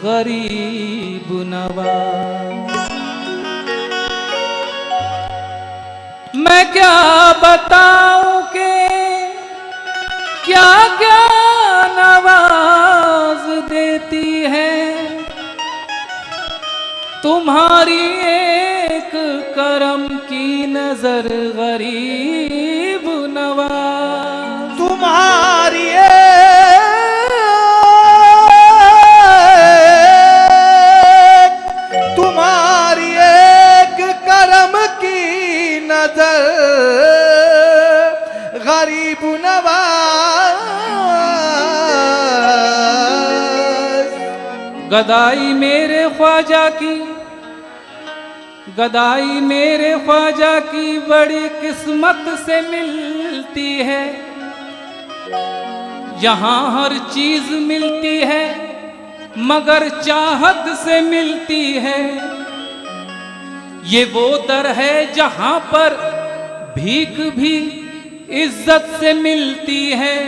गरीब नवाज। मैं क्या बताऊं के क्या क्या नवाज देती है तुम्हारी एक करम की नजर गरीब नवाज। तुम्हारी एक करम की नजर गरीब नवाज। गदाई मेरे ख्वाजा की, गदाई मेरे ख्वाजा की बड़ी किस्मत से मिलती है। यहाँ हर चीज मिलती है मगर चाहत से मिलती है। ये वो दर है जहां पर भीख भी इज्जत से मिलती है।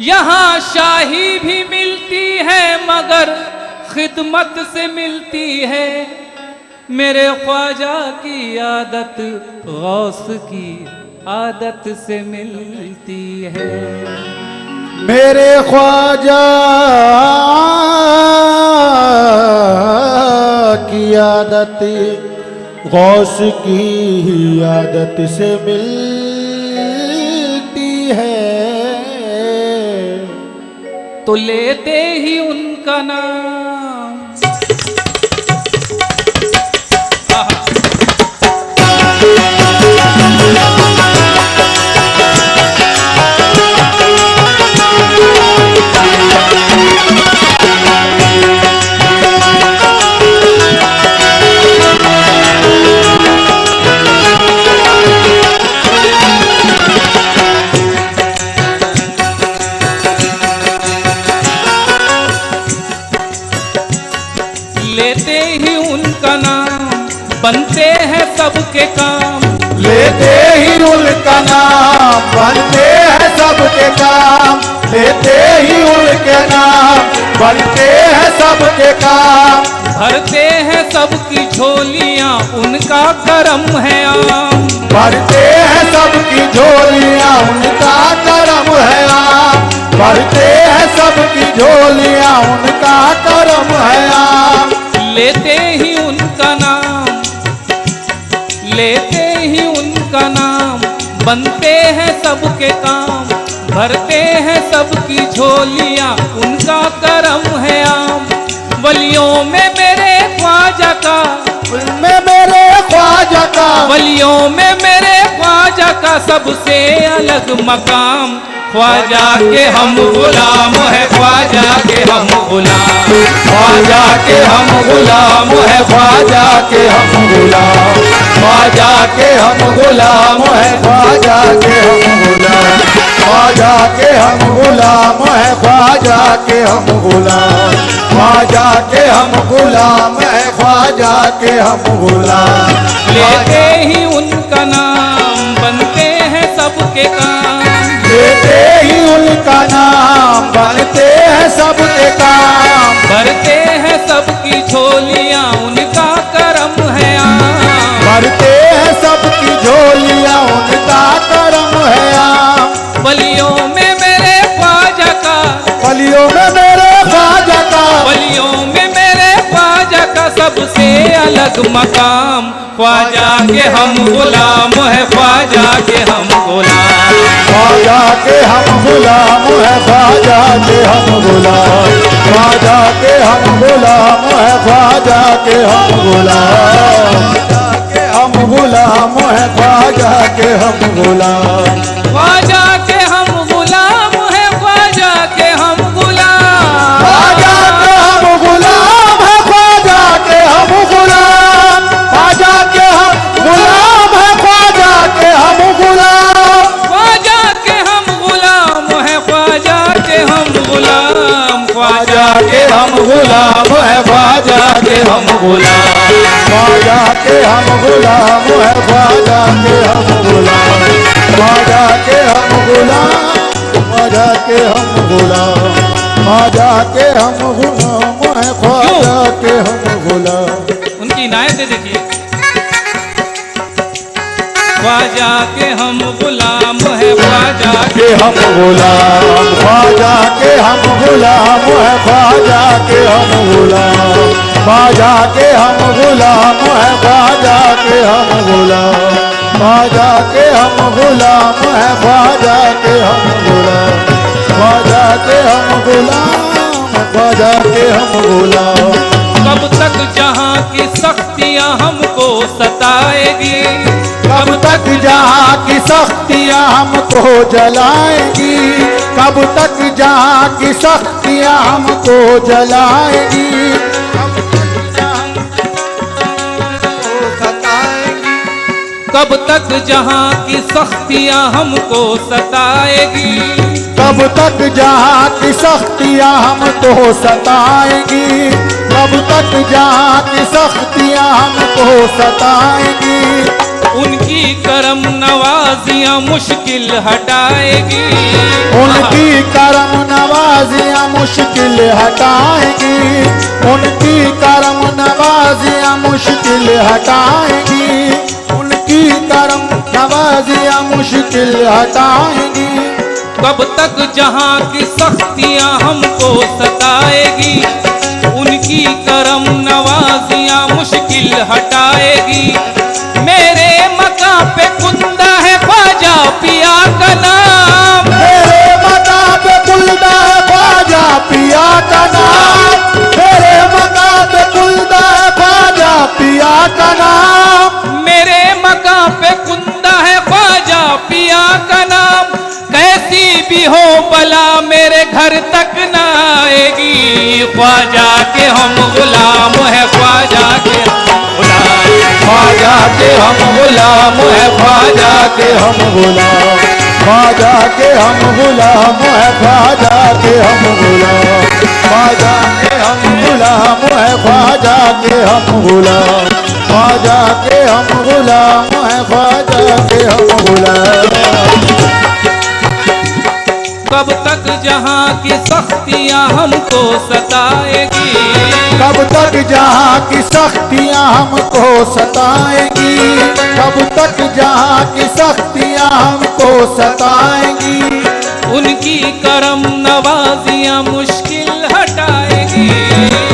यहाँ शाही भी मिलती है मगर खिदमत से मिलती है। मेरे ख्वाजा की आदत गौस की आदत से मिलती है। मेरे ख्वाजा की आदत गौस की आदत से मिलती है। तो लेते ही उनका नाम लेते ही उनका नाम बनते हैं सबके काम। लेते ही उनका नाम बनते हैं सबके काम। लेते ही उनके नाम बनते हैं सबके काम। भरते हैं सबकी झोलियां उनका करम है आम। भरते हैं सबकी झोलियां उनका करम है आम। भरते हैं सबकी झोलियां उनका करम है आम। लेते ही उनका नाम, लेते ही उनका नाम बनते हैं सबके काम। भरते हैं सबकी झोलियां उनका करम है आम। वलियों में मेरे ख्वाजा का, में मेरे ख्वाजा का, वलियों में मेरे ख्वाजा का सबसे अलग मकाम। ख्वाजा के हम गुलाम है, ख्वाजा के हम गुलाम। ख्वाजा के हम गुलाम है, ख्वाजा के हम गुलाम। ख्वाजा के हम गुलाम है, ख्वाजा के हम गुलाम। ख्वाजा के हम गुलाम है, ख्वाजा के हम गुलाम। ख्वाजा के हम गुलाम है, ख्वाजा के हम गुलाम। लेते ही उनका नाम बनते हैं सबके काम। लेते ही उनका नाम बनते हैं सबके काम। भरते हैं सबकी झोलियां उनका करम है आम। भरते हैं सबकी झोलियां उनका करम है आम। वलियों में मेरे ख्वाजा का, वलियों में मेरे ख्वाजा का, वलियों में मेरे ख्वाजा का सबसे अलग मकाम। ख्वाजा के हम गुलाम है, ख्वाजा के हम गुलाम। ख्वाजा के हम गुलाम है, ख्वाजा के हम गुलाम। ख्वाजा के हम गुलाम है, ख्वाजा के हम गुलाम। हम गुलाम है, ख्वाजा के हम गुलाम। ख्वाजा के हम गुलाम है, ख्वाजा के हम गुलाम। ख्वाजा के हम गुलाम है, ख्वाजा के हम गुलाम। ख्वाजा के हम गुलाम है, ख्वाजा के हम गुलाम। ख्वाजा के हम गुलाम है, ख्वाजा के हम गुलाम। ख्वाजा के हम गुलाम है, ख्वाजा के हम गुलाम। ख्वाजा के हम गुलाम है, ख्वाजा के हम गुलाम। ख्वाजा के हम गुलाम, ख्वाजा के हम गुलाम। ख्वाजा के हम गुलाम। आगे देखिए, ख्वाजा के हम गुलाम है, ख्वाजा के हम गुलाम, ख्वाजा के हम गुलाम है, ख्वाजा के हम गुलाम, ख्वाजा के हम गुलाम है, ख्वाजा के हम गुलाम, ख्वाजा के हम गुलाम है, ख्वाजा के हम गुलाम, ख्वाजा के हम गुलाम, ख्वाजा के हम गुलाम। कब तक जहां की सख्तियां हमको सताएगी, कब तक जहाँ की सख्तियाँ हमको जलाएंगी, कब तक जहाँ की सख्तियाँ हमको जलाएंगी, कब तक जहां की सख्तियां हमको सताएगी, कब तक जहाँ की सख्तियाँ हमको सताएंगी, कब तक जहाँ की सख्तियाँ हमको सताएंगी, उनकी करम नवाजियां मुश्किल हटाएगी, उनकी करम नवाजियाँ मुश्किल हटाएंगी, उनकी करम नवाजियाँ मुश्किल हटाएंगी, उनकी करम नवाजियाँ मुश्किल हटाएंगी। कब तक जहां की सख्तियां हमको सताएगी, उनकी करम नवाजियां मुश्किल हटाएगी। मेरे मका पे कुंदा है ख्वाजा पिया का नाम, मेरे मका पे कुंदा है ख्वाजा पिया का नाम, मेरे मका पे कुंदा है ख्वाजा पिया का नाम, मेरे मका पे कुंदा है ख्वाजा पिया का नाम। कैसी भी हो बला मेरे घर तक न आएगी, ख्वाजा के हम गुलाम है, ख्वाजा के हम गुलाम, ख्वाजा के हम गुलाम है, ख्वाजा के हम गुलाम, ख्वाजा के हम गुलाम है, ख्वाजा के हम गुलाम, ख्वाजा के हम गुलाम है, ख्वाजा के हम गुलाम, ख्वाजा के हम गुलाम है, ख्वाजा के हम गुलाम। कब तक जहां की सख्तियां हमको सताएगी, कब तक जहाँ की सख्तियाँ हमको सताएंगी, कब तक जहाँ की सख्तियाँ हमको सताएंगी, उनकी करम नवाजियां मुश्किल हटाएगी,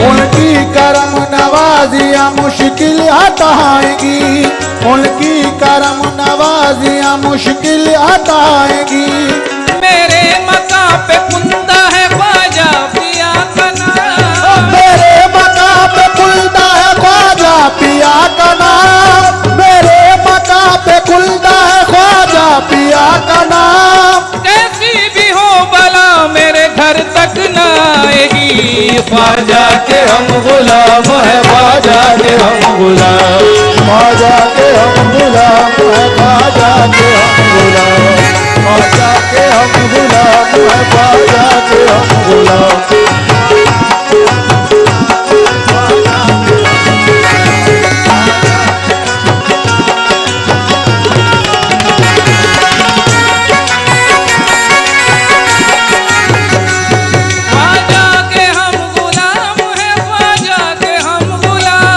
उनकी करम नवाजियाँ मुश्किल हटाएंगी, उनकी करम नवाजियाँ मुश्किल हटाएंगी। मेरे मका पे कुंदा है ख्वाजा पिया का नाम, मेरे मका पे कुंदा है ख्वाजा पिया का नाम, मेरे मका पे कुंदा है ख्वाजा पिया का नाम। कैसी भी हो बला मेरे घर तक न आएगी, ख्वाजा के हम गुलाम है, ख्वाजा के हम गुलाम, ख्वाजा के हम गुलाम है, ख्वाजा के हम गुलाम, ख्वाजा के हम गुलाम है, ख्वाजा के हम गुलाम। ख्वाजा के हम गुलाम है, ख्वाजा के हम गुलाम,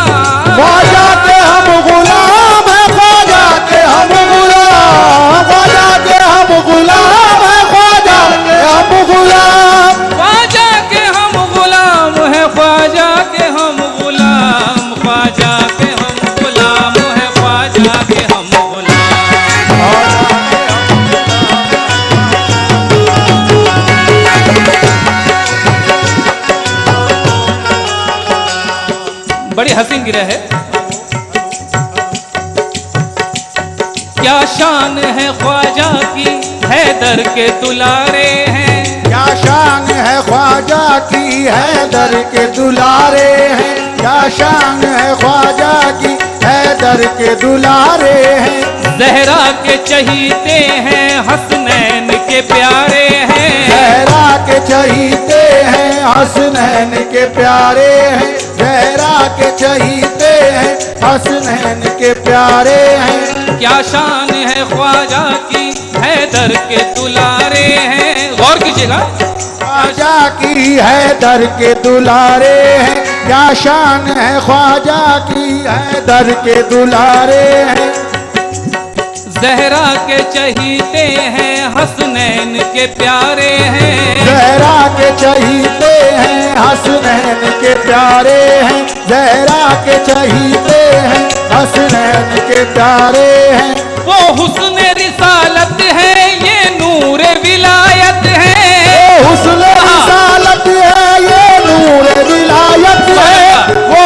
ख्वाजा के हम गुलाम है, ख्वाजा के हम गुलाम, ख्वाजा के हम गुलाम है, ख्वाजा के हम गुलाम। ख्वाजा के हम गुलाम है, ख्वाजा के हम गुलाम, ख्वाजा के हम गुलाम है, ख्वाजा के हम गुलाम। बड़ी हसीन गिरह है। क्या शान है ख्वाजा की, हैदर के दुलारे हैं, क्या शान है ख्वाजा की, हैदर के दुलारे हैं, क्या शान है ख्वाजा की, हैदर के दुलारे हैं। जहरा के चहीते हैं, हसनैन के प्यारे हैं, जहरा के चहीते हैं, हसनैन के प्यारे हैं, जहरा के चहीते हैं, हसनैन के प्यारे हैं। क्या शान है ख्वाजा की, हैदर के दुलारे हैं। गौर कीजिएगा, ख्वाजा की हैदर के दुलारे हैं, क्या शान है ख्वाजा की, हैदर के दुलारे हैं। जहरा के चहीते हैं, हसनैन के प्यारे हैं। जहरा के चहीते हैं, हसनैन के प्यारे हैं। जहरा के चहीते हैं, हसनैन के प्यारे हैं। वो हुस्न रिसालत है, ये नूर विलायत है। वो हुस्न रिसालत है, ये नूर विलायत है। वो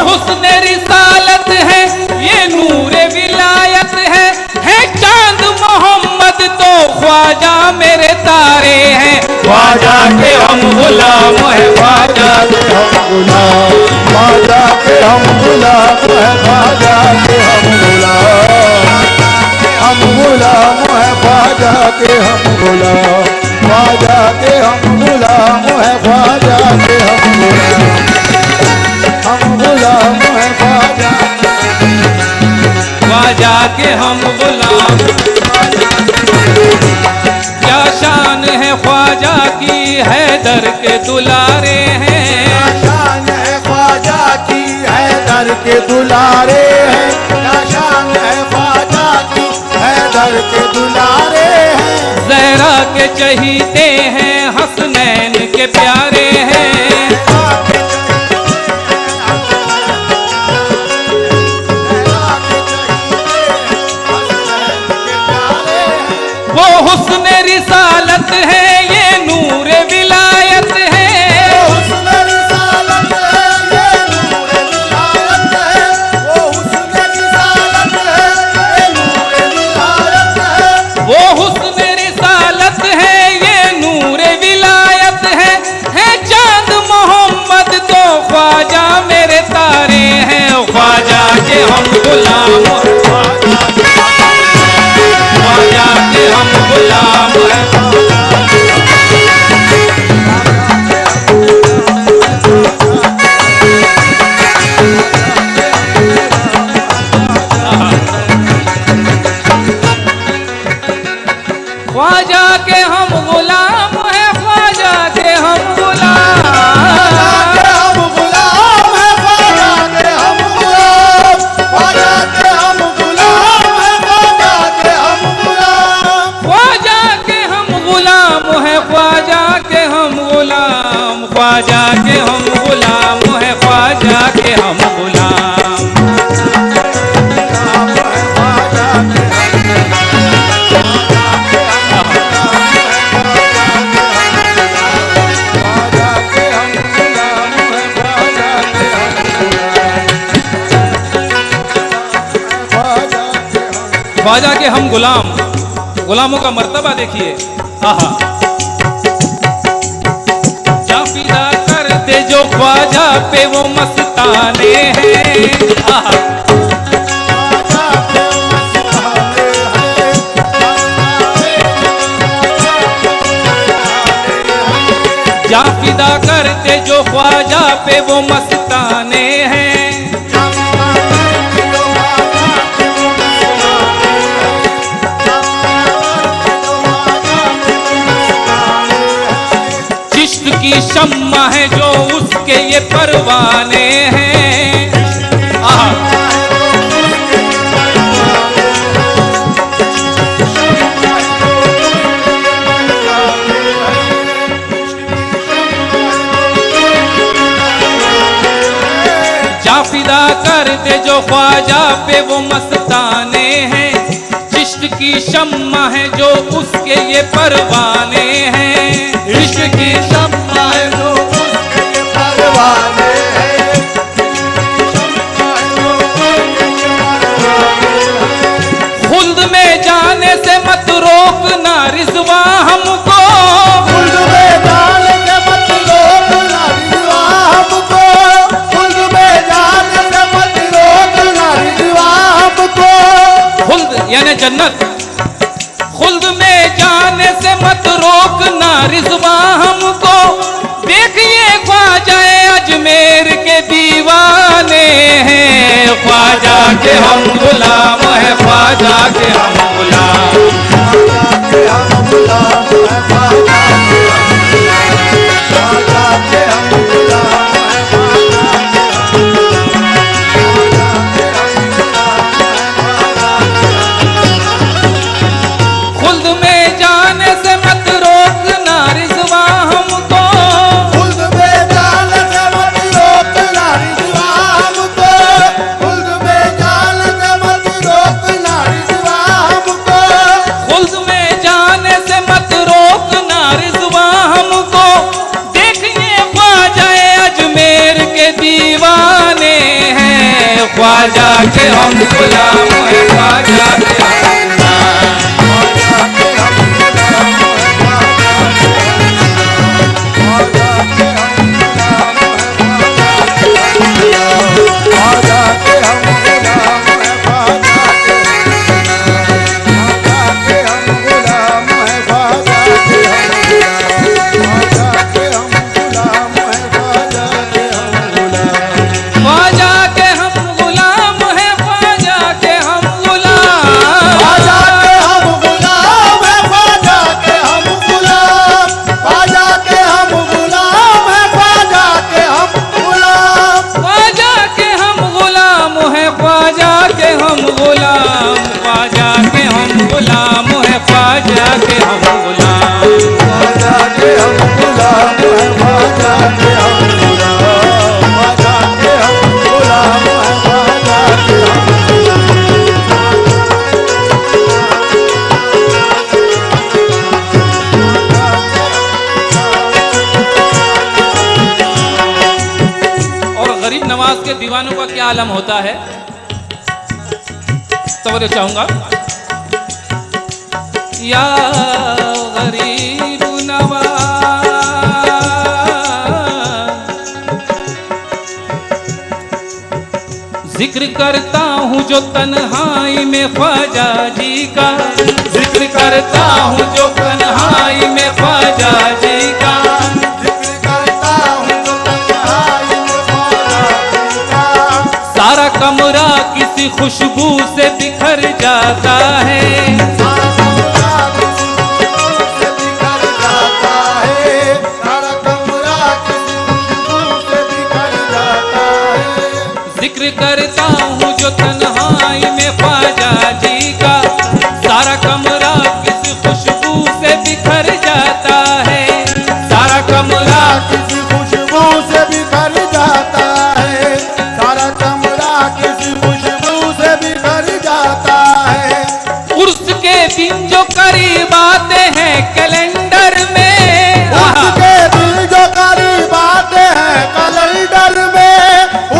हुस्न रिसालत है, ये नूर विलायत है चांद मोहम्मद तो ख्वाजा मेरे तारे हैं। ख्वाजा के हम गुलाम है, ख्वाजा के हम गुलाम, ख्वाजा के हम गुलाम है, ख्वाजा के हम गुलाम, हम गुलाम है ख्वाजा के हम गुलाम, ख्वाजा के हम गुलाम है, ख्वाजा के हम गुलाम, हम गुलाम है ख्वाजा, ख्वाजा के हम गुलाम। क्या शान है ख्वाजा की, हैदर के दुलारे हैं। क्या शान है ख्वाजा की, हैदर के दुलारे हैं। क्या शान है ख्वाजा की, हैदर के दुलारे हैं। जहरा के चहीते हैं, हसनैन के प्यारे हैं। वो हुस्न रिसालत है, ये नूर विलायत है। वो हुस्न रिसालत है, ये नूर विलायत है। वो हुस्न रिसालत है, ये नूर विलायत है। वो हुस्न रिसालत है, ये नूर विलायत है चांद मोहम्मद तो ख्वाजा मेरे तारे हैं। ख्वाजा के हम गुलाम, ख्वाजा के हम गुलाम है। ख्वाजा के हम गुलाम है, ख्वाजा के हम गुलाम, हम गुलाम है ख्वाजा के हम गुलाम, ख्वाजा के हम गुलाम है, ख्वाजा के हम गुलाम, ख्वाजा के हम गुलाम है, ख्वाजा के हम गुलाम, ख्वाजा के हम गुलाम है, ख्वाजा के हम गुलाम। ख्वाजा के हम गुलाम, गुलामों का मर्तबा देखिए। आहा, जा फिदा कर दे जो ख्वाजा पे वो मस्ताने हैं। आहा, जा फिदा कर दे जो ख्वाजा पे वो मस्ताने हैं। चिश्त की शम्मा है जो उसके ये परवाने हैं। आहा, जा फिदा कर दे जो ख्वाजा पे वो मस्ताने हैं। चिश्त की शम्मा है जो उसके ये परवाने हैं। इश्क की शम्मा है जो उसके परवाने हैं। खुल्द में जाने से मत रोकना रिज़वा हमको, खुल्द में जाने से मत रोकना रिज़वा हमको, खुल्द में जाने से मत रोकना रिज़वा हमको। खुल्द यानी जन्नत, खुल्द में जाने से मत रोकना रिज़वा हमको। देखिए ख्वाजा अजमेर के दीवाने हैं। ख्वाजा के हम गुलाम है, ख्वाजा के हम गुलाम, ख्वाजा के हम गुलाम है, ख्वाजा के हम गुलाम, ख्वाजा के हम ख्वाजा के हम गुलाम है ख्वाजा के हम नवाज के दीवानों का क्या आलम होता है, तवज्जो चाहूंगा। या गरीब नवाज जिक्र करता हूँ जो तन्हाई में ख्वाजा जी का, जिक्र करता हूँ जो तन्हाई में ख्वाजा जी का, सारा कमरा किसी खुशबू से बिखर जाता है, सारा कमरा किसी खुशबू से बिखर जाता है, सारा कमरा किसी खुशबू से बिखर जाता है। जिक्र करता हूँ जो तन्हाई में ख्वाजा जी का, सारा कमरा किसी खुशबू से बिखर जाता है, सारा कमरा किसी खुशबू से बिखर जाता है, सारा कमरा किसी खुशबू से बिखर जाता है। उर्स के दिन जो करीब आते हैं कैलेंडर में, उर्स के दिन जो करीब आते हैं कैलेंडर में,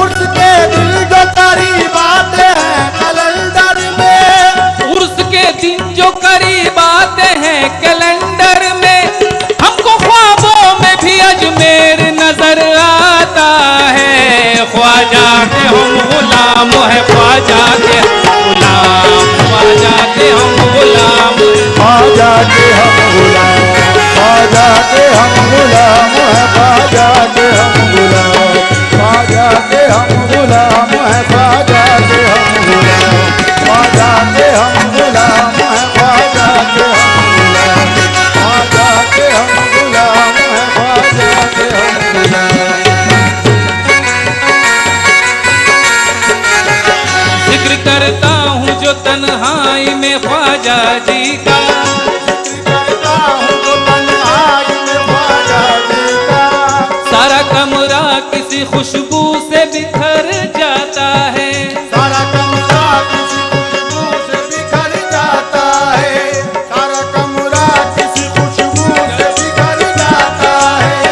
उर्स के दिन जो करीब आते हैं कैलेंडर में, उर्स के दिन जो करीब आते हैं कैलेंडर में, हमको ख्वाबों में भी अजमेर नजर आता है। ख्वाजा के हम गुलाम है ख्वाजा के हम गुलाम, ख्वाजा के हम गुलाम, ख्वाजा के हम गुलाम, ख्वाजा के हम गुलाम है, ख्वाजा के हम गुलाम, ख्वाजा के हम गुलाम है, ख्वाजा के हम गुलाम, ख्वाजा के हम गुलाम है, ख्वाजा के हम गुलाम, ख्वाजा के हम गुलाम है, ख्वाजा के हम गुलाम। जिक्र करता हूँ जो तन्हाई में ख्वाजा जी का, करता हूँ तो तन्हाई में ख्वाजा जी का, सारा कमरा किसी खुशबू से बिखर जाता है, सारा कमरा किसी खुशबू से बिखर जाता है, सारा कमरा किसी खुशबू से बिखर जाता है।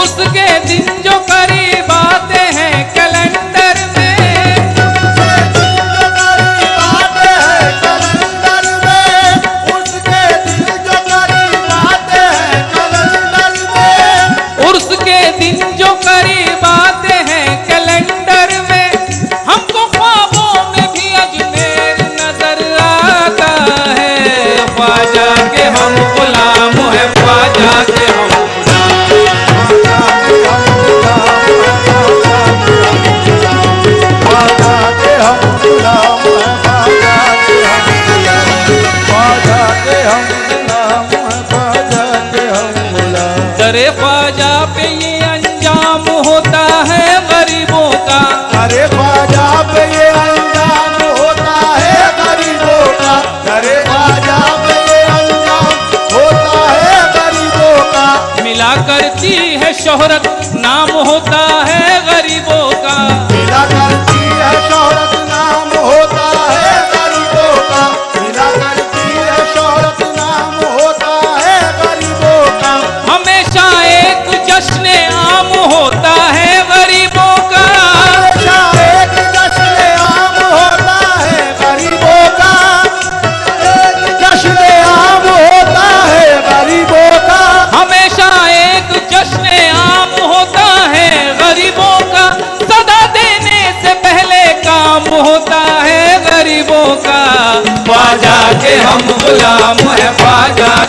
उसके दिन जो करीब आते हैं कैलेंडर में, उसके दिन जो करीब आते हैं कैलेंडर में, उसके दिन जो करीब आते हैं कैलेंडर में, हमको ख्वाबों में भी अजमेर नजर आता है। ख्वाजा के हम गुलाम है, ख्वाजा के हम ख्वाजा के हम गुलाम है, ख्वाजा के हम गुलाम, ख्वाजा के हम गुलाम है, ख्वाजा के हम गुलाम। दरे ख्वाजा पे ये अंजाम होता है गरीबों का, अरे ख्वाजा पे ये अंजाम होता है गरीबों का, अरे ख्वाजा पे ये अंजाम होता है गरीबों का। मिला करती है शोहरत नाम होता है गरीबों का, मिला करती है शोहरत नाम होता है गरीबों का, मिला करती है शोहरत नाम होता है गरीबों का। हमेशा एक जश्न आम होता है गरीबों का, हमेशा एक जश्न आम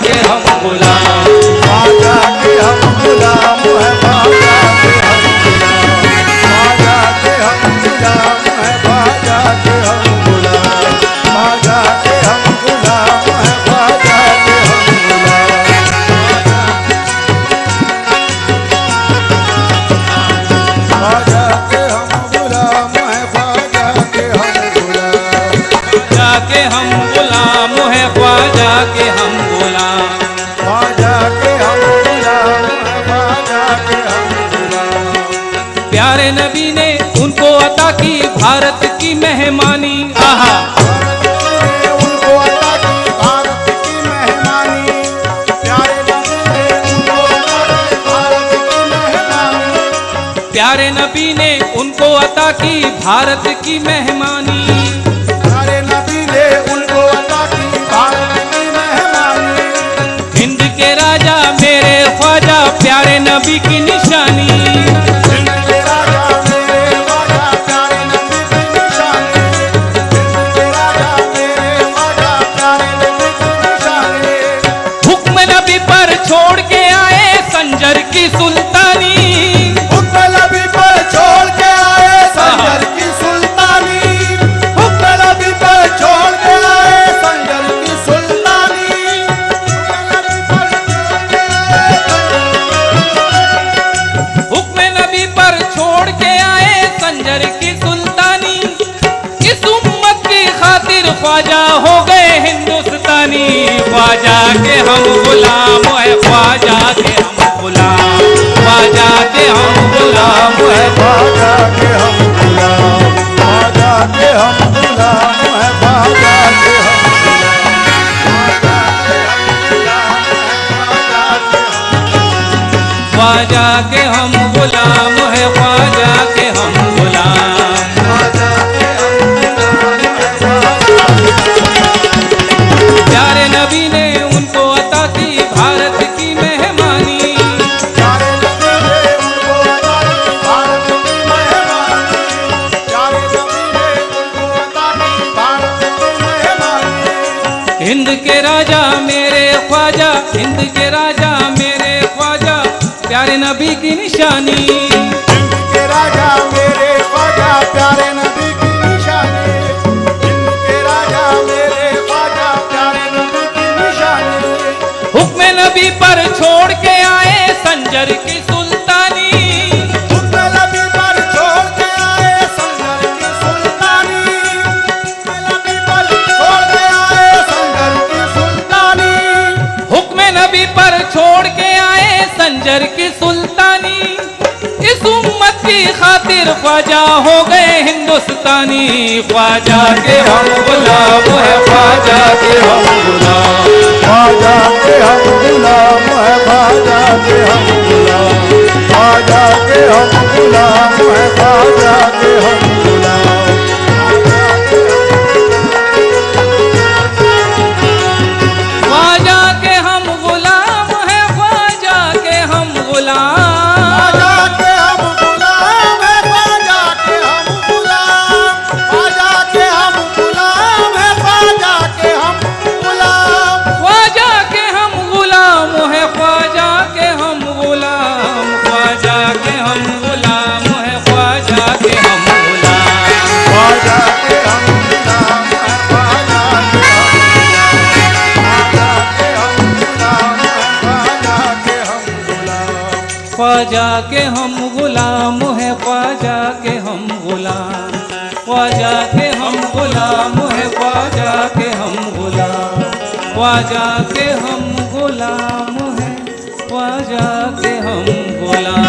के हम गुलाम, ख्वाजा के हम गुलाम है, ख्वाजा के हम गुलाम, ख्वाजा के हम गुलाम है, ख्वाजा के हम गुलाम, ख्वाजा के हम गुलाम है, ख्वाजा के हम गुलाम, ख्वाजा के हम गुलाम है, ख्वाजा के हम गुलाम, ख्वाजा के हम गुलाम है, ख्वाजा के हम गुलाम। ख्वाजा के हम गुलाम है, ख्वाजा के हम गुलाम। प्यारे नबी ने उनको अता की भारत की मेहमानी, आहा उनको अता की भारत की मेहमानी, प्यारे नबी ने उनको अता की भारत की मेहमानी, प्यारे नबी ने उनको अता की भारत की मेहमानी। प्यारे नबी ने उनको अता की भारत की मेहमानी, हिंद के राजा मेरे ख्वाजा प्यारे नबी की निशानी, हिंद के राजा मेरे ख्वाजा प्यारे नबी की निशानी, हिंद के राजा मेरे ख्वाजा प्यारे नबी की निशानी, हुक्म नबी पर छोड़ के आए संजर की सुल्तानी, हुक्म नबी पर छोड़ के आए संजर की सुल्तानी, हुक्म नबी पर छोड़ के आए संजर की सुल्तानी, हुक्म नबी पर छोड़ के आए संजर की सुल्तानी। इस उम्मत की खातिर ख्वाजा हो गए हिंदुस्तानी, ख्वाजा के हम गुलाम है, ख्वाजा के हम गुलाम, ख्वाजा के हम गुलाम है। ख्वाजा के हम गुलाम, ख्वाजा के हम गुलाम है, ख्वाजा के हम ख्वाजा के हम गुलाम है, ख्वाजा के हम गुलाम। ख्वाजा के हम गुलाम है, ख्वाजा प्यारे नबी ने उनको अता की भारत की मेहमानी, प्यारे नबी ने उनको अता की भारत की मेहमानी, प्यारे नबी ने उनको अता की भारत की मेहमानी, हिंद के राजा मेरे ख्वाजा, हिंद के राजा मेरे ख्वाजा प्यारे नबी की निशानी, हिंद के राजा मेरे ख्वाजा प्यारे नबी की निशानी, हिंद के राजा मेरे ख्वाजा प्यारे नबी की निशानी, हुक्म नबी पर छोड़ के आए संजर की सुल्तानी, हुक्म नबी पर छोड़ के आए संजर की सुल्तानी, हुक्म नबी पर छोड़ के आए संजर की सुल्तानी, हुक्म नबी पर छोड़ के आए संजर की सुल्तानी। इस उम्मत की खातिर ख्वाजा हो गए हिंदुस्तानी, ख्वाजा के हम गुलाम है, ख्वाजा के हम गुलाम, ख्वाजा के हम गुलाम है, ख्वाजा के हम गुलाम, ख्वाजा के हम गुलाम है, ख्वाजा के हम गुलाम, ख्वाजा के हम गुलाम है, ख्वाजा के हम गुलाम, ख्वाजा के हम गुलाम है, ख्वाजा के हम गुलाम, ख्वाजा के हम गुलाम है, ख्वाजा के हम गुलाम, ख्वाजा के हम गुलाम है, ख्वाजा के हम गुलाम, ख्वाजा के हम गुलाम है, ख्वाजा के हम गुलाम। ख्वाजा के हम गुलाम है, ख्वाजा के हम गुलाम, ख्वाजा के हम गुलाम है, ख्वाजा के हम गुलाम, ख्वाजा के हम गुलाम है, ख्वाजा के हम गुलाम, ख्वाजा के हम गुलाम है, ख्वाजा के हम गुलाम।